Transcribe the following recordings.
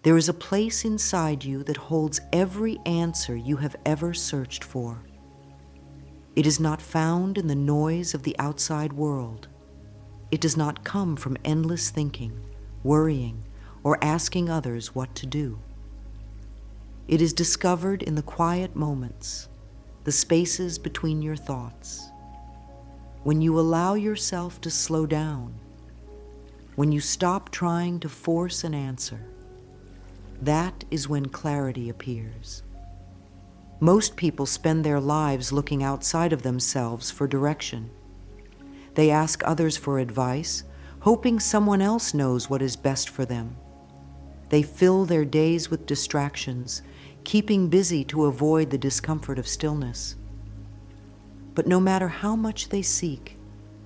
There is a place inside you that holds every answer you have ever searched for. It is not found in the noise of the outside world. It does not come from endless thinking, worrying, or asking others what to do. It is discovered in the quiet moments, the spaces between your thoughts. When you allow yourself to slow down, when you stop trying to force an answer, that is when clarity appears. Most people spend their lives looking outside of themselves for direction. They ask others for advice, hoping someone else knows what is best for them. They fill their days with distractions, keeping busy to avoid the discomfort of stillness. But no matter how much they seek,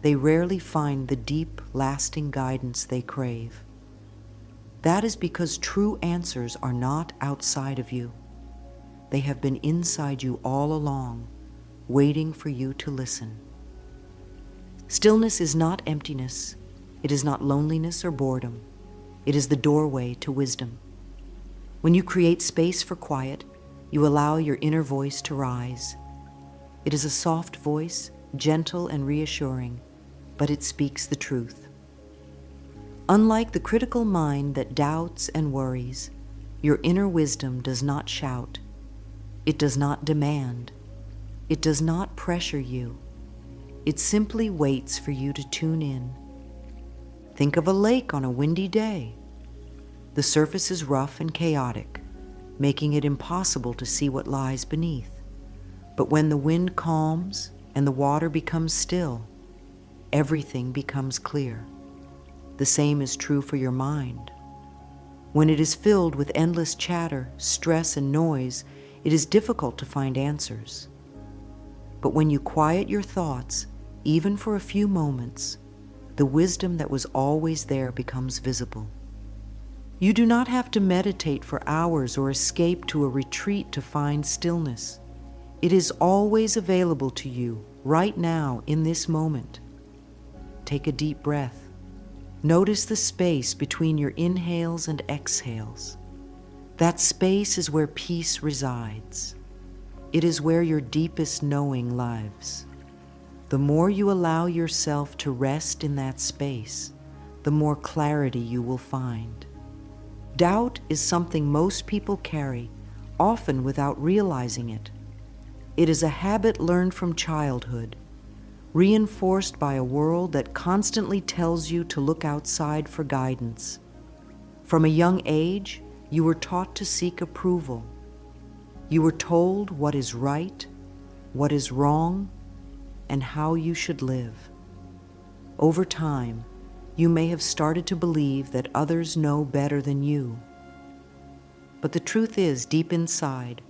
they rarely find the deep, lasting guidance they crave. That is because true answers are not outside of you. They have been inside you all along, waiting for you to listen. Stillness is not emptiness. It is not loneliness or boredom. It is the doorway to wisdom. When you create space for quiet, you allow your inner voice to rise. It is a soft voice, gentle and reassuring, but it speaks the truth. Unlike the critical mind that doubts and worries, your inner wisdom does not shout. It does not demand. It does not pressure you. It simply waits for you to tune in. Think of a lake on a windy day. The surface is rough and chaotic, making it impossible to see what lies beneath. But when the wind calms and the water becomes still, everything becomes clear. The same is true for your mind. When it is filled with endless chatter, stress, and noise, it is difficult to find answers. But when you quiet your thoughts, even for a few moments, the wisdom that was always there becomes visible. You do not have to meditate for hours or escape to a retreat to find stillness. It is always available to you, right now, in this moment. Take a deep breath. Notice the space between your inhales and exhales. That space is where peace resides. It is where your deepest knowing lives. The more you allow yourself to rest in that space, the more clarity you will find. Doubt is something most people carry, often without realizing it. It is a habit learned from childhood, reinforced by a world that constantly tells you to look outside for guidance. From a young age, you were taught to seek approval. You were told what is right, what is wrong, and how you should live. Over time, you may have started to believe that others know better than you. But the truth is, deep inside,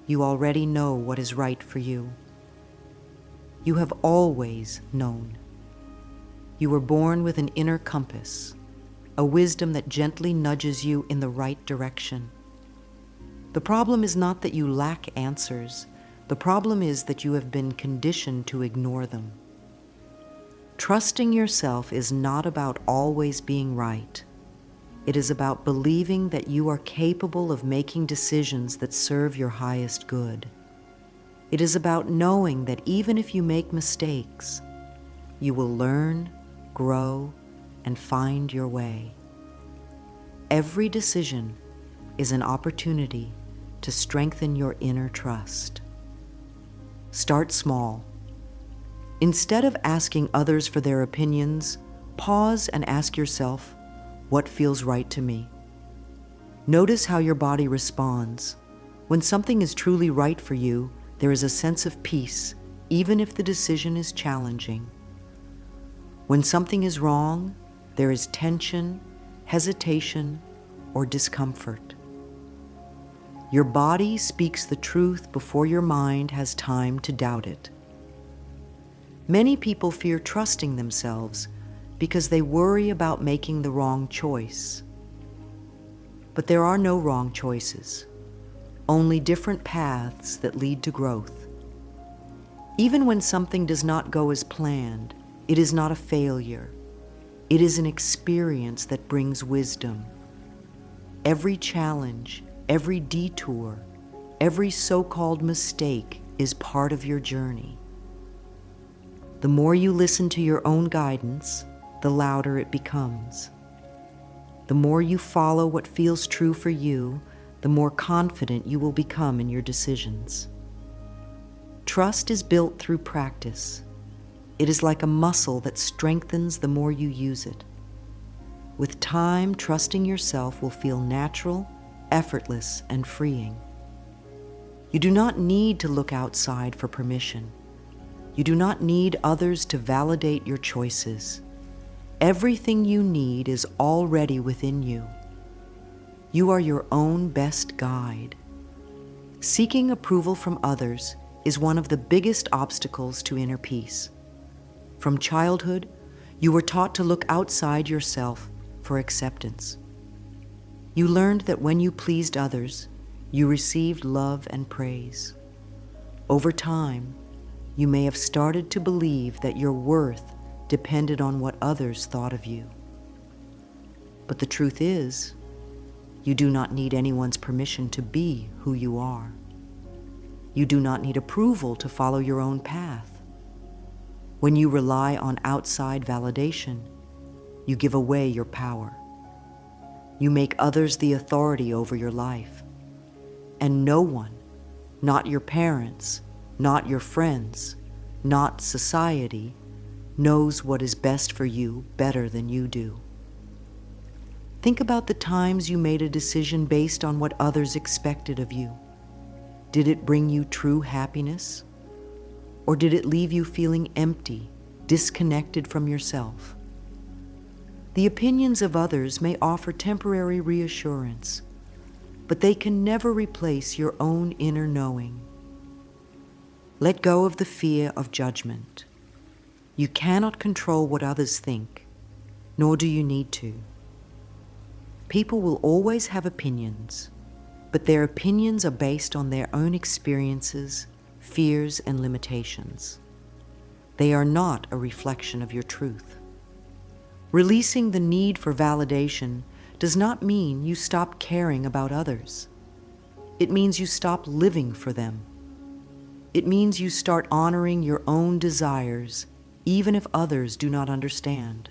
you already know what is right for you. You have always known. You were born with an inner compass, a wisdom that gently nudges you in the right direction. The problem is not that you lack answers. The problem is that you have been conditioned to ignore them. Trusting yourself is not about always being right. It is about believing that you are capable of making decisions that serve your highest good. It is about knowing that even if you make mistakes, you will learn, grow, and find your way. Every decision is an opportunity to strengthen your inner trust. Start small. Instead of asking others for their opinions, pause and ask yourself, what feels right to me? Notice how your body responds. When something is truly right for you, there is a sense of peace, even if the decision is challenging. When something is wrong, there is tension, hesitation, or discomfort. Your body speaks the truth before your mind has time to doubt it. Many people fear trusting themselves because they worry about making the wrong choice. But there are no wrong choices, only different paths that lead to growth. Even when something does not go as planned, it is not a failure. It is an experience that brings wisdom. every challenge, every detour, every so-called mistake is part of your journey. The more you listen to your own guidance, the louder it becomes. The more you follow what feels true for you, the more confident you will become in your decisions. Trust is built through practice. It is like a muscle that strengthens the more you use it. With time, trusting yourself will feel natural, effortless, and freeing. You do not need to look outside for permission. You do not need others to validate your choices. Everything you need is already within you. You are your own best guide. Seeking approval from others is one of the biggest obstacles to inner peace. From childhood, you were taught to look outside yourself for acceptance. You learned that when you pleased others, you received love and praise. Over time, you may have started to believe that your worth depended on what others thought of you. But the truth is, you do not need anyone's permission to be who you are. You do not need approval to follow your own path. When you rely on outside validation, you give away your power. You make others the authority over your life. And no one, not your parents, not your friends, not society, knows what is best for you better than you do. Think about the times you made a decision based on what others expected of you. Did it bring you true happiness? Or did it leave you feeling empty, disconnected from yourself? The opinions of others may offer temporary reassurance, but they can never replace your own inner knowing. Let go of the fear of judgment. You cannot control what others think, nor do you need to. People will always have opinions, but their opinions are based on their own experiences, fears, and limitations. They are not a reflection of your truth. Releasing the need for validation does not mean you stop caring about others. It means you stop living for them. It means you start honoring your own desires, even if others do not understand.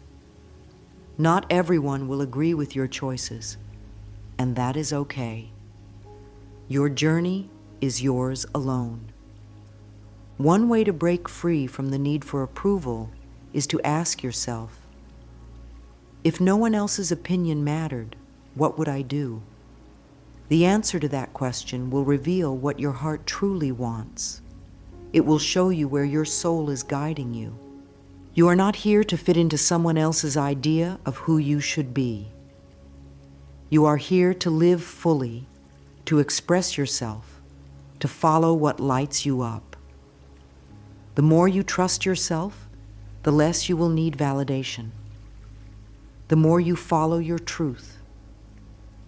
Not everyone will agree with your choices, and that is okay. Your journey is yours alone. One way to break free from the need for approval is to ask yourself, if no one else's opinion mattered, what would I do? The answer to that question will reveal what your heart truly wants. It will show you where your soul is guiding you. You are not here to fit into someone else's idea of who you should be. You are here to live fully, to express yourself, to follow what lights you up. The more you trust yourself, the less you will need validation. The more you follow your truth,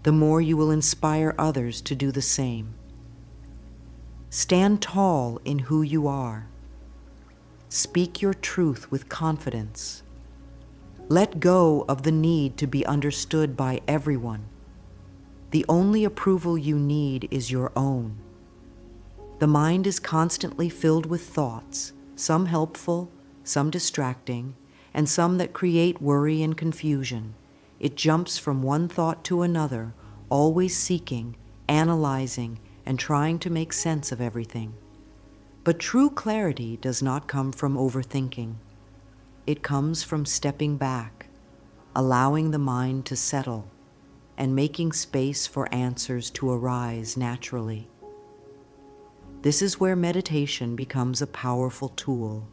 the more you will inspire others to do the same. Stand tall in who you are. Speak your truth with confidence. Let go of the need to be understood by everyone. The only approval you need is your own. The mind is constantly filled with thoughts, some helpful, some distracting, and some that create worry and confusion. It jumps from one thought to another, always seeking, analyzing, and trying to make sense of everything. But true clarity does not come from overthinking. It comes from stepping back, allowing the mind to settle, and making space for answers to arise naturally. This is where meditation becomes a powerful tool.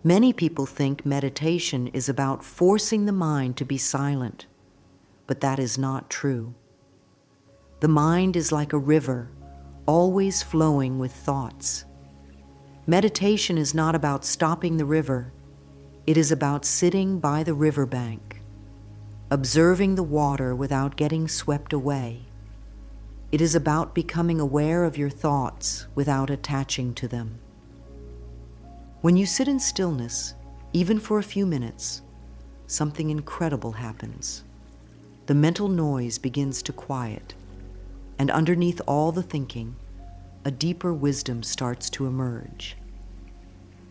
Many people think meditation is about forcing the mind to be silent, but that is not true. The mind is like a river, always flowing with thoughts. Meditation is not about stopping the river. It is about sitting by the riverbank, observing the water without getting swept away. It is about becoming aware of your thoughts without attaching to them. When you sit in stillness, even for a few minutes, something incredible happens. the mental noise begins to quiet, and underneath all the thinking, a deeper wisdom starts to emerge.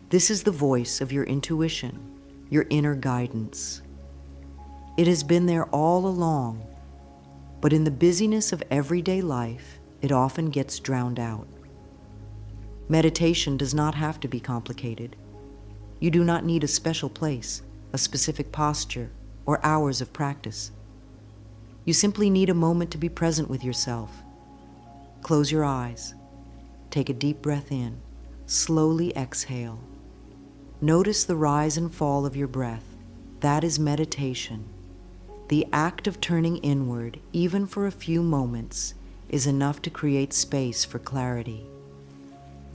This is the voice of your intuition, your inner guidance. It has been there all along, but in the busyness of everyday life, it often gets drowned out. Meditation does not have to be complicated. You do not need a special place, a specific posture, or hours of practice. You simply need a moment to be present with yourself. Close your eyes. Take a deep breath in. Slowly exhale. Notice the rise and fall of your breath. That is meditation. The act of turning inward, even for a few moments, is enough to create space for clarity.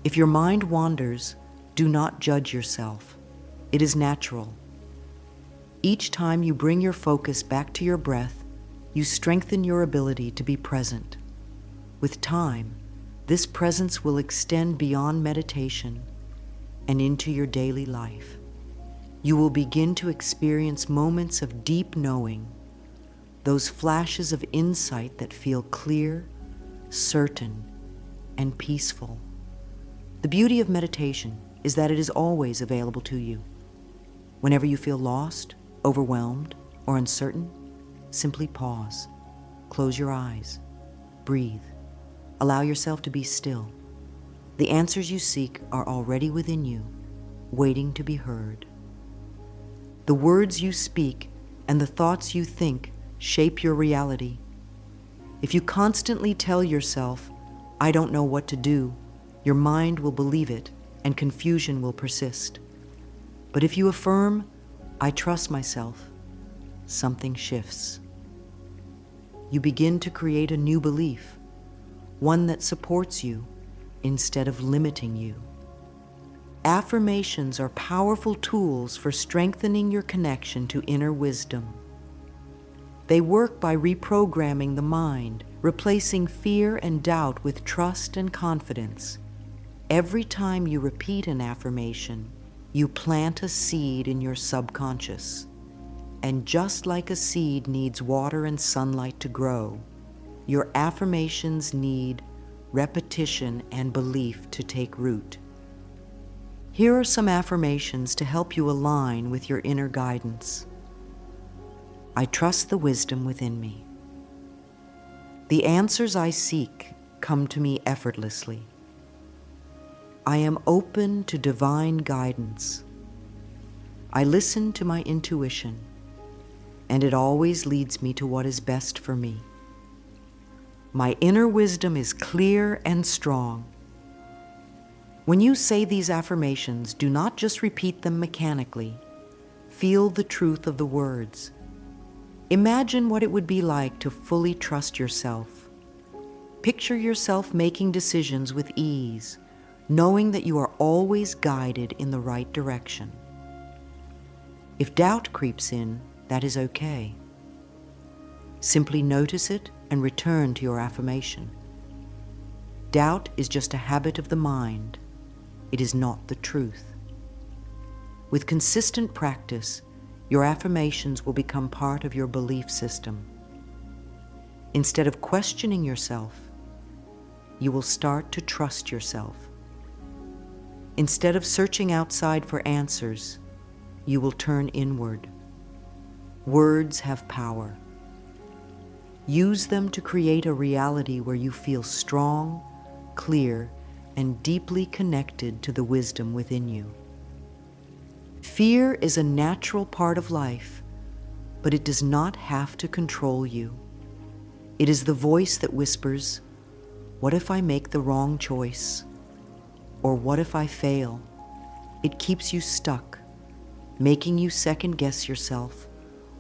If your mind wanders, do not judge yourself. It is natural. Each time you bring your focus back to your breath, you strengthen your ability to be present. With time, this presence will extend beyond meditation and into your daily life. You will begin to experience moments of deep knowing, those flashes of insight that feel clear, certain, and peaceful. The beauty of meditation is that it is always available to you. Whenever you feel lost, overwhelmed, or uncertain, simply pause. Close your eyes. Breathe. Allow yourself to be still. The answers you seek are already within you, waiting to be heard. The words you speak and the thoughts you think shape your reality. If you constantly tell yourself, "I don't know what to do," your mind will believe it and confusion will persist. But if you affirm, "I trust myself," something shifts. You begin to create a new belief, one that supports you instead of limiting you. Affirmations are powerful tools for strengthening your connection to inner wisdom. They work by reprogramming the mind, replacing fear and doubt with trust and confidence. Every time you repeat an affirmation, you plant a seed in your subconscious. And just like a seed needs water and sunlight to grow, your affirmations need repetition and belief to take root. Here are some affirmations to help you align with your inner guidance. I trust the wisdom within me. The answers I seek come to me effortlessly. I am open to divine guidance. I listen to my intuition, and it always leads me to what is best for me. My inner wisdom is clear and strong. When you say these affirmations, do not just repeat them mechanically. Feel the truth of the words. Imagine what it would be like to fully trust yourself. Picture yourself making decisions with ease, knowing that you are always guided in the right direction. If doubt creeps in, that is okay. Simply notice it and return to your affirmation. Doubt is just a habit of the mind. It is not the truth. With consistent practice, your affirmations will become part of your belief system. Instead of questioning yourself, you will start to trust yourself. Instead of searching outside for answers, you will turn inward. Words have power. Use them to create a reality where you feel strong, clear, and deeply connected to the wisdom within you. Fear is a natural part of life, but it does not have to control you. It is the voice that whispers, "What if I make the wrong choice?" Or "What if I fail?" It keeps you stuck, making you second-guess yourself,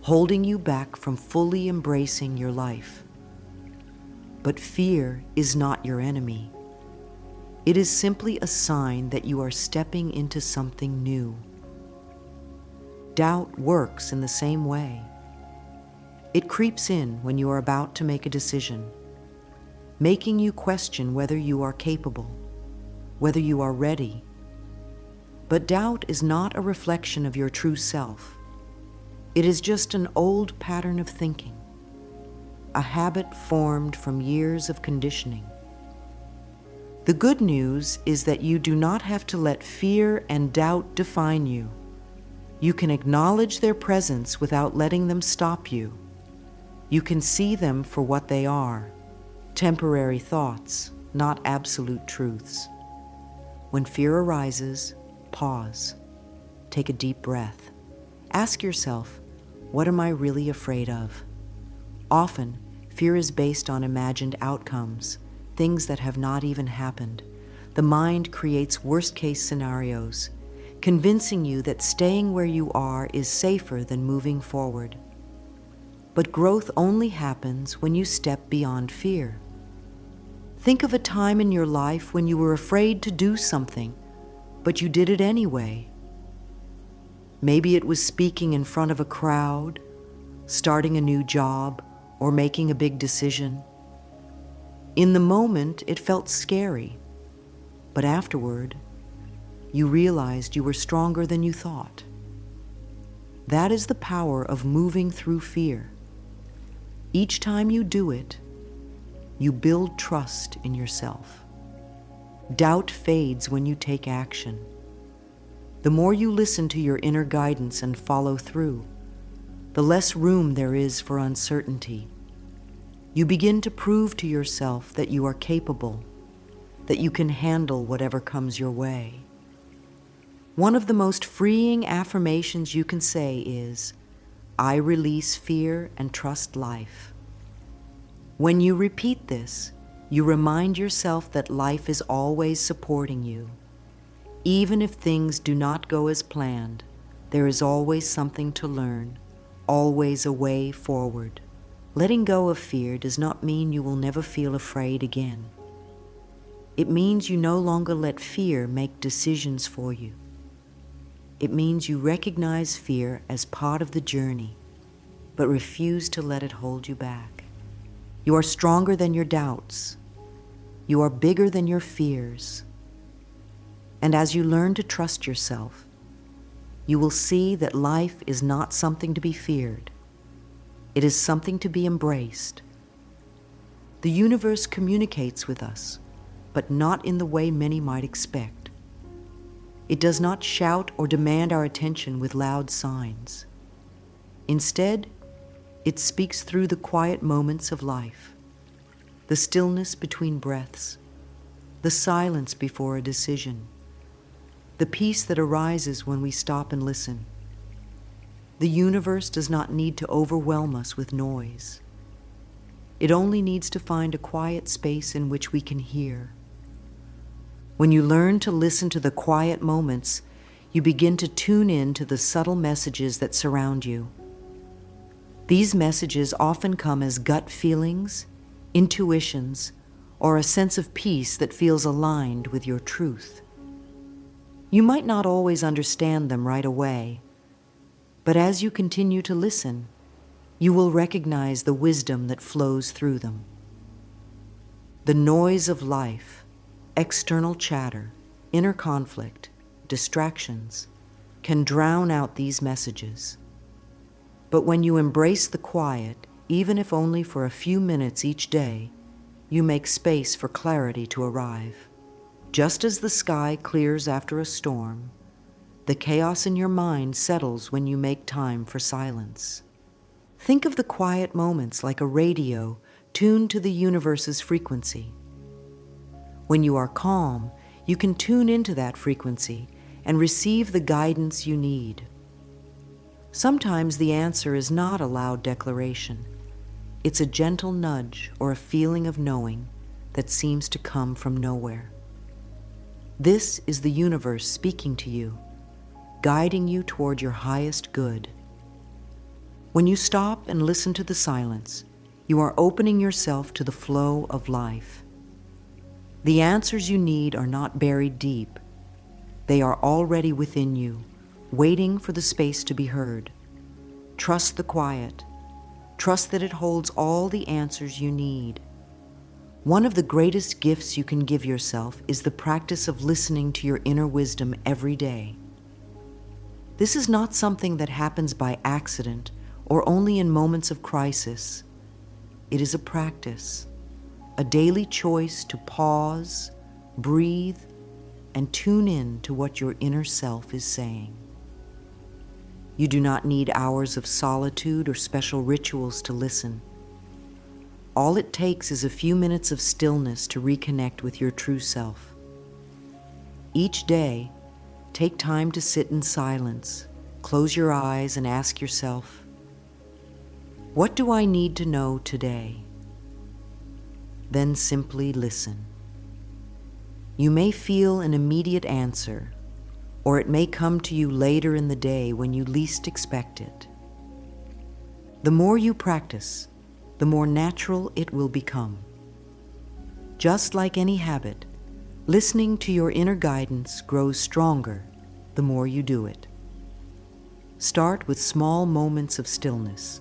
holding you back from fully embracing your life. But fear is not your enemy. It is simply a sign that you are stepping into something new. Doubt works in the same way. It creeps in when you are about to make a decision, making you question whether you are capable, whether you are ready. But doubt is not a reflection of your true self. It is just an old pattern of thinking. a habit formed from years of conditioning. The good news is that you do not have to let fear and doubt define you. You can acknowledge their presence without letting them stop you. You can see them for what they are, temporary thoughts, not absolute truths. When fear arises, pause. Take a deep breath. Ask yourself, what am I really afraid of? Often, fear is based on imagined outcomes, things that have not even happened. The mind creates worst-case scenarios, convincing you that staying where you are is safer than moving forward. But growth only happens when you step beyond fear. Think of a time in your life when you were afraid to do something, but you did it anyway. Maybe it was speaking in front of a crowd, starting a new job, or making a big decision. In the moment, it felt scary, but afterward, you realized you were stronger than you thought. That is the power of moving through fear. Each time you do it, you build trust in yourself. Doubt fades when you take action. The more you listen to your inner guidance and follow through, the less room there is for uncertainty. You begin to prove to yourself that you are capable, that you can handle whatever comes your way. One of the most freeing affirmations you can say is, I release fear and trust life. When you repeat this, you remind yourself that life is always supporting you. Even if things do not go as planned, there is always something to learn, always a way forward. Letting go of fear does not mean you will never feel afraid again. It means you no longer let fear make decisions for you. It means you recognize fear as part of the journey, but refuse to let it hold you back. You are stronger than your doubts. You are bigger than your fears. And as you learn to trust yourself, you will see that life is not something to be feared. It is something to be embraced. The universe communicates with us, but not in the way many might expect. It does not shout or demand our attention with loud signs. Instead, it speaks through the quiet moments of life, the stillness between breaths, the silence before a decision, the peace that arises when we stop and listen. The universe does not need to overwhelm us with noise. It only needs to find a quiet space in which we can hear. When you learn to listen to the quiet moments, you begin to tune in to the subtle messages that surround you. These messages often come as gut feelings, intuitions, or a sense of peace that feels aligned with your truth. You might not always understand them right away, but as you continue to listen, you will recognize the wisdom that flows through them. The noise of life, external chatter, inner conflict, distractions, can drown out these messages. But when you embrace the quiet, even if only for a few minutes each day, you make space for clarity to arrive. Just as the sky clears after a storm, the chaos in your mind settles when you make time for silence. Think of the quiet moments like a radio tuned to the universe's frequency. When you are calm, you can tune into that frequency and receive the guidance you need. Sometimes the answer is not a loud declaration. It's a gentle nudge or a feeling of knowing that seems to come from nowhere. This is the universe speaking to you, guiding you toward your highest good. When you stop and listen to the silence, you are opening yourself to the flow of life. The answers you need are not buried deep. They are already within you, waiting for the space to be heard. Trust the quiet. Trust that it holds all the answers you need. One of the greatest gifts you can give yourself is the practice of listening to your inner wisdom every day. This is not something that happens by accident or only in moments of crisis. It is a practice, a daily choice to pause, breathe, and tune in to what your inner self is saying. You do not need hours of solitude or special rituals to listen. All it takes is a few minutes of stillness to reconnect with your true self. Each day, take time to sit in silence, close your eyes, and ask yourself, what do I need to know today? Then simply listen. You may feel an immediate answer, or it may come to you later in the day when you least expect it. The more you practice, the more natural it will become. Just like any habit, listening to your inner guidance grows stronger the more you do it. Start with small moments of stillness.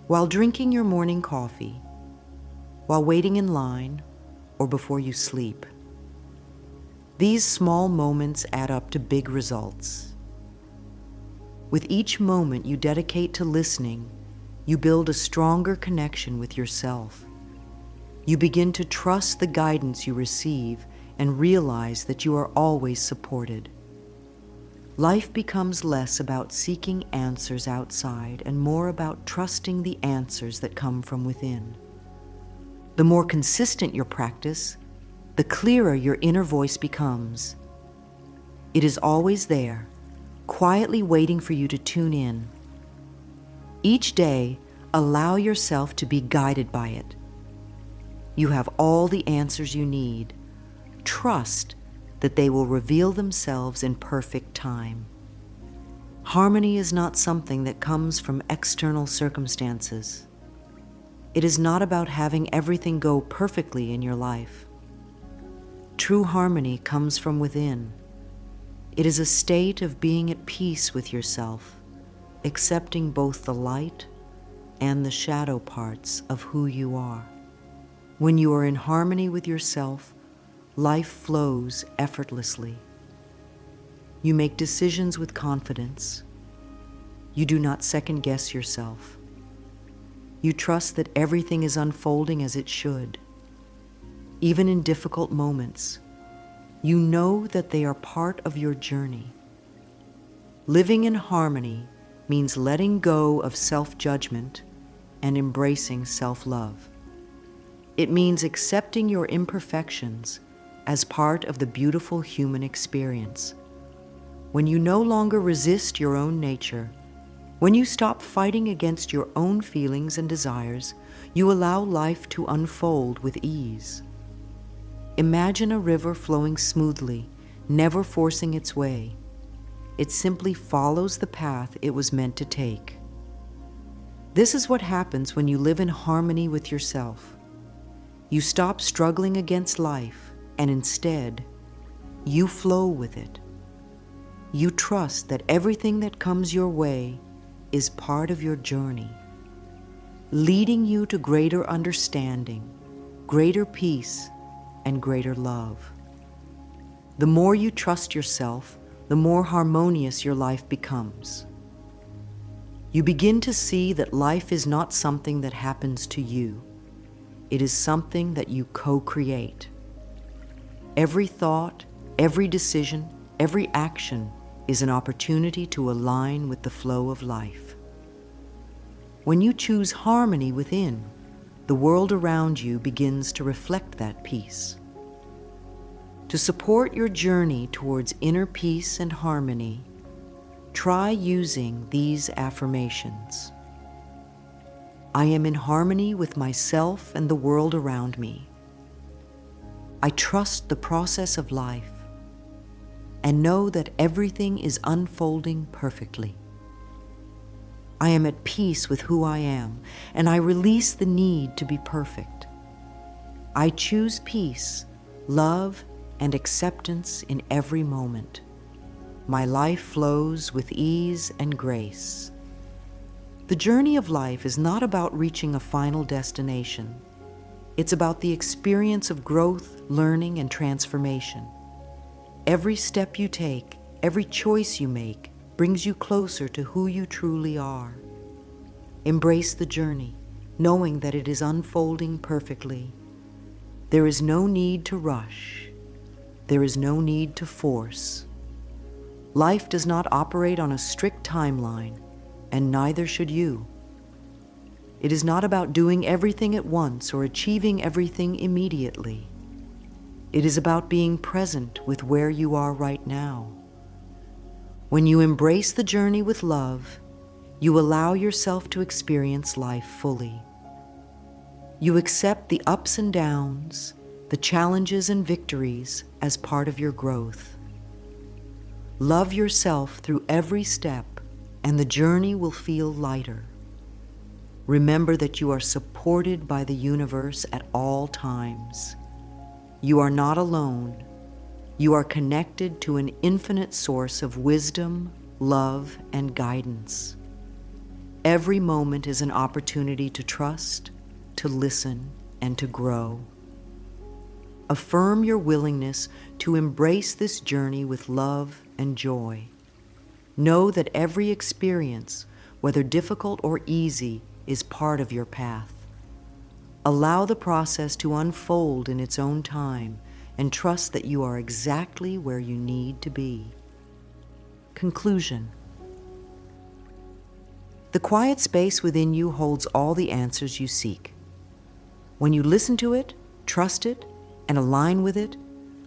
While drinking your morning coffee, while waiting in line, or before you sleep. These small moments add up to big results. With each moment you dedicate to listening, you build a stronger connection with yourself. You begin to trust the guidance you receive and realize that you are always supported. Life becomes less about seeking answers outside and more about trusting the answers that come from within. The more consistent your practice, the clearer your inner voice becomes. It is always there, quietly waiting for you to tune in. Each day, allow yourself to be guided by it. You have all the answers you need. Trust that they will reveal themselves in perfect time. Harmony is not something that comes from external circumstances. It is not about having everything go perfectly in your life. True harmony comes from within. It is a state of being at peace with yourself, accepting both the light and the shadow parts of who you are. When you are in harmony with yourself, life flows effortlessly. You make decisions with confidence. You do not second-guess yourself. You trust that everything is unfolding as it should. Even in difficult moments, you know that they are part of your journey. Living in harmony means letting go of self-judgment and embracing self-love. It means accepting your imperfections as part of the beautiful human experience. When you no longer resist your own nature, when you stop fighting against your own feelings and desires, you allow life to unfold with ease. Imagine a river flowing smoothly, never forcing its way. It simply follows the path it was meant to take. This is what happens when you live in harmony with yourself. You stop struggling against life, and instead, you flow with it. You trust that everything that comes your way is part of your journey, leading you to greater understanding, greater peace, and greater love. The more you trust yourself, the more harmonious your life becomes. You begin to see that life is not something that happens to you. It is something that you co-create. Every thought, every decision, every action is an opportunity to align with the flow of life. When you choose harmony within, the world around you begins to reflect that peace. To support your journey towards inner peace and harmony, try using these affirmations. I am in harmony with myself and the world around me. I trust the process of life and know that everything is unfolding perfectly. I am at peace with who I am, and I release the need to be perfect. I choose peace, love, and acceptance in every moment. My life flows with ease and grace. The journey of life is not about reaching a final destination. It's about the experience of growth, learning, and transformation. Every step you take, every choice you make, brings you closer to who you truly are. Embrace the journey, knowing that it is unfolding perfectly. There is no need to rush. There is no need to force. Life does not operate on a strict timeline, and neither should you. It is not about doing everything at once or achieving everything immediately. It is about being present with where you are right now. When you embrace the journey with love, you allow yourself to experience life fully. You accept the ups and downs, the challenges and victories as part of your growth. Love yourself through every step, and the journey will feel lighter. Remember that you are supported by the universe at all times. You are not alone. You are connected to an infinite source of wisdom, love, and guidance. Every moment is an opportunity to trust, to listen, and to grow. Affirm your willingness to embrace this journey with love and joy. Know that every experience, whether difficult or easy, is part of your path. Allow the process to unfold in its own time and trust that you are exactly where you need to be. Conclusion. The quiet space within you holds all the answers you seek. When you listen to it, trust it, and align with it,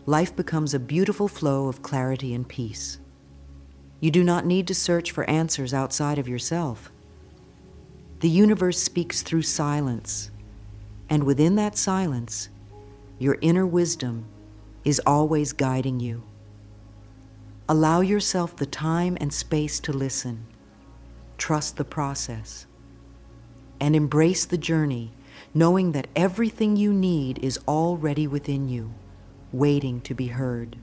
life becomes a beautiful flow of clarity and peace. You do not need to search for answers outside of yourself. The universe speaks through silence, and within that silence, your inner wisdom is always guiding you. Allow yourself the time and space to listen. Trust the process, and embrace the journey, knowing that everything you need is already within you, waiting to be heard.